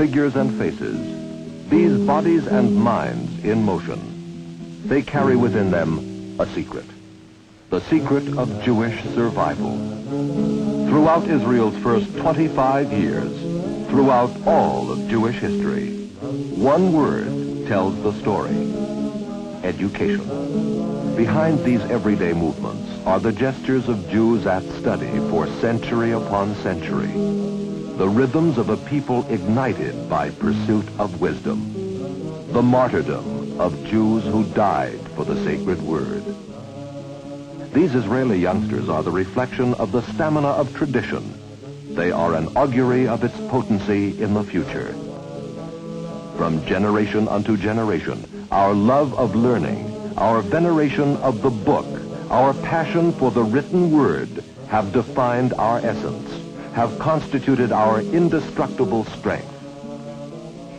figures and faces, these bodies and minds in motion, they carry within them a secret. The secret of Jewish survival. Throughout Israel's first 25 years, throughout all of Jewish history, one word tells the story: education. Behind these everyday movements are the gestures of Jews at study for century upon century, the rhythms of a people ignited by pursuit of wisdom, the martyrdom of Jews who died for the sacred word. These Israeli youngsters are the reflection of the stamina of tradition. They are an augury of its potency in the future. From generation unto generation, our love of learning, our veneration of the book, our passion for the written word have defined our essence, have constituted our indestructible strength.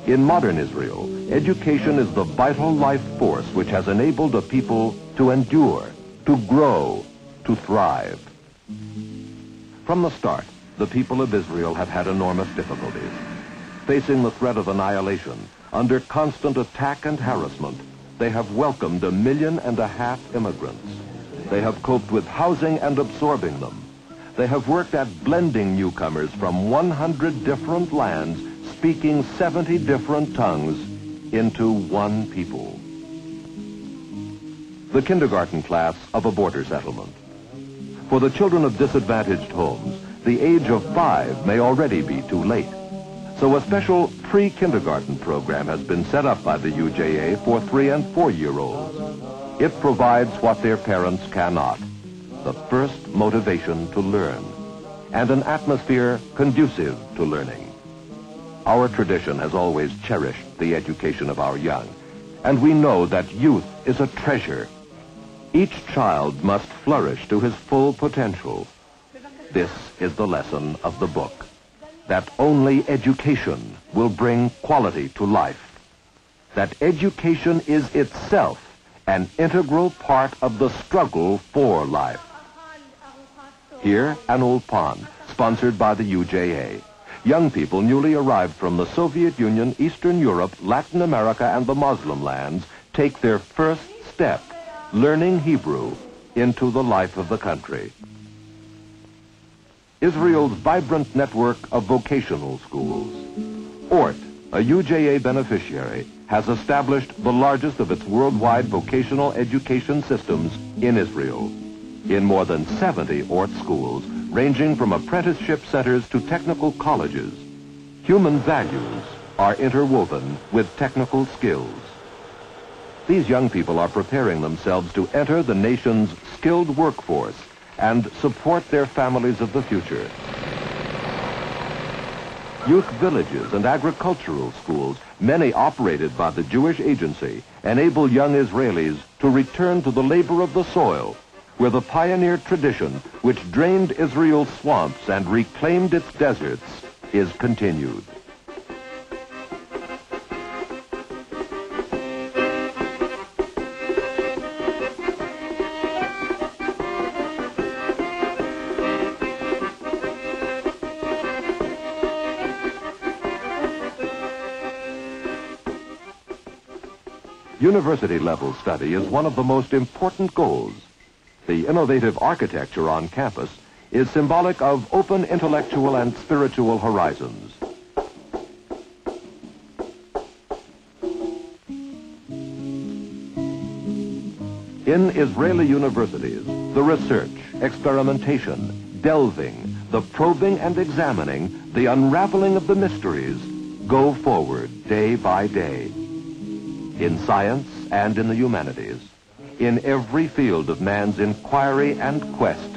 In modern Israel, education is the vital life force which has enabled a people to endure, to grow, to thrive. From the start, the people of Israel have had enormous difficulties. Facing the threat of annihilation, under constant attack and harassment, they have welcomed 1.5 million immigrants. They have coped with housing and absorbing them. They have worked at blending newcomers from 100 different lands, speaking 70 different tongues, into one people. The kindergarten class of a border settlement. For the children of disadvantaged homes, the age of 5 may already be too late. So a special pre-kindergarten program has been set up by the UJA for 3- and 4-year-olds. It provides what their parents cannot: the first motivation to learn, and an atmosphere conducive to learning. Our tradition has always cherished the education of our young, and we know that youth is a treasure. Each child must flourish to his full potential. This is the lesson of the book, that only education will bring quality to life, that education is itself an integral part of the struggle for life. Here, an old pond, sponsored by the UJA. Young people newly arrived from the Soviet Union, Eastern Europe, Latin America, and the Muslim lands take their first step, learning Hebrew, into the life of the country. Israel's vibrant network of vocational schools. ORT, a UJA beneficiary, has established the largest of its worldwide vocational education systems in Israel. In more than 70 ORT schools, ranging from apprenticeship centers to technical colleges, human values are interwoven with technical skills. These young people are preparing themselves to enter the nation's skilled workforce and support their families of the future. Youth villages and agricultural schools, many operated by the Jewish Agency, enable young Israelis to return to the labor of the soil, where the pioneer tradition which drained Israel's swamps and reclaimed its deserts is continued. University-level study is one of the most important goals. The innovative architecture on campus is symbolic of open intellectual and spiritual horizons. In Israeli universities, the research, experimentation, delving, the probing and examining, the unraveling of the mysteries go forward day by day. In science and in the humanities, in every field of man's inquiry and quest,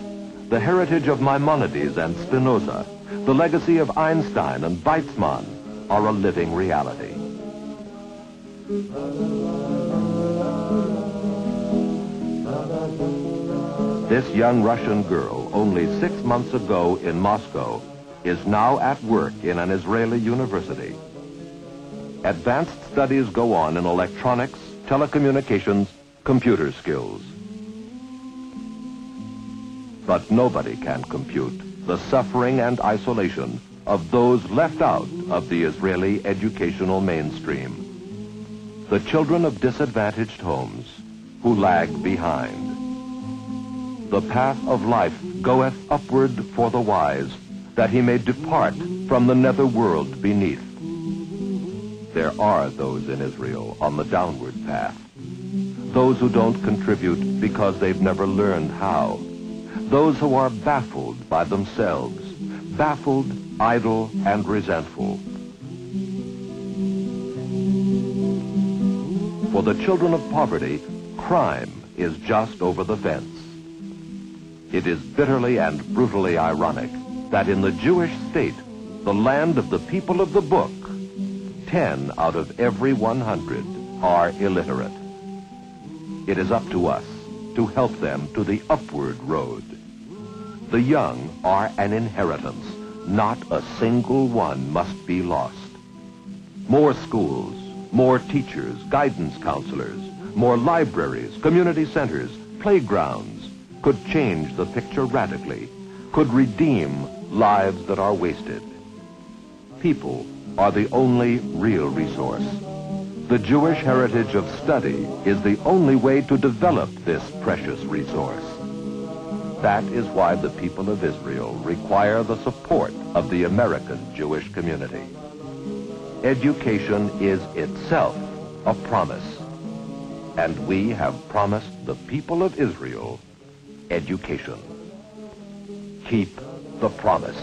the heritage of Maimonides and Spinoza, the legacy of Einstein and Weizmann are a living reality. This young Russian girl, only 6 months ago in Moscow, is now at work in an Israeli university. Advanced studies go on in electronics, telecommunications, computer skills. But nobody can compute the suffering and isolation of those left out of the Israeli educational mainstream. The children of disadvantaged homes who lag behind. The path of life goeth upward for the wise, that he may depart from the nether world beneath. There are those in Israel on the downward path. Those who don't contribute because they've never learned how. Those who are baffled by themselves, baffled, idle, and resentful. For the children of poverty, crime is just over the fence. It is bitterly and brutally ironic that in the Jewish state, the land of the people of the book, 10 out of every 100 are illiterate. It is up to us to help them to the upward road. The young are an inheritance. Not a single one must be lost. More schools, more teachers, guidance counselors, more libraries, community centers, playgrounds could change the picture radically, could redeem lives that are wasted. People are the only real resource. The Jewish heritage of study is the only way to develop this precious resource. That is why the people of Israel require the support of the American Jewish community. Education is itself a promise, and we have promised the people of Israel education. Keep the promise.